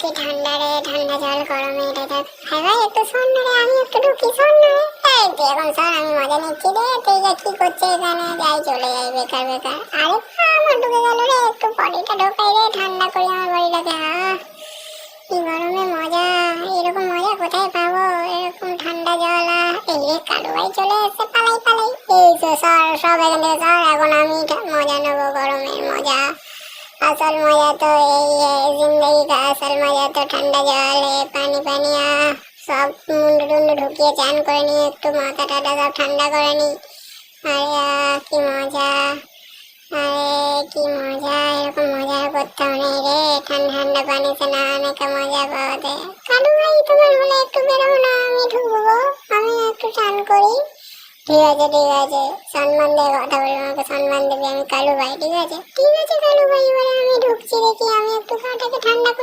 কি ঠান্ডা রে, ঠান্ডা জল গরমে এটা দেখ। হ্যাঁ ভাই একটু শোন না রে, আমি একটু ঢুকি, শোন না রে। এই তুই এখন শোন, আমি মজা নিচ্ছি রে, তুই যে কি করছিস এখানে, যাই চলে যাই বেকার বেকার। আরে আমার ঢুকে গেল রে, একটু বডিটা ঢোকাই রে, ঠান্ডা করি আমার বডিটাকে। কি গরমে মজা, এরকম মজা কোথায় পাবো, এরকম ঠান্ডা জল। এই রে কালু ভাই চলে এসে, পালাই পালাই। এই যে সর, সব এখান থেকে সর, এখন আমি মজা নেবো গরমের মজা। আসল মজা তো এই জিন্দগি का আসল মজা তো ঠান্ডা জল, পানি পানি। সব মুন্ডু টুন্ডু ঢুকিয়ে চান করে নি, একটু মাথা টাটা সব ঠান্ডা করে নি। আরে কি মজা, আরে কি মজা, এরকম মজা করতাম না রে, ঠান্ডা ঠান্ডা পানি से नहाने का मजा बहुत है। কালু ভাই তোমার বলে একটু বেরো না, আমি ঢুকবো, আমি একটু চান করি। ঠিক আছে ঠিক আছে, সম্মান দিয়ে কথা বলবো, আমাকে সম্মান দেবে, আমি কালু ভাই। ঠিক আছে ঠিক আছে কালু ভাই, এবারে আমি ঢুকছি, দেখি আমি একটু গাটাকে ঠান্ডা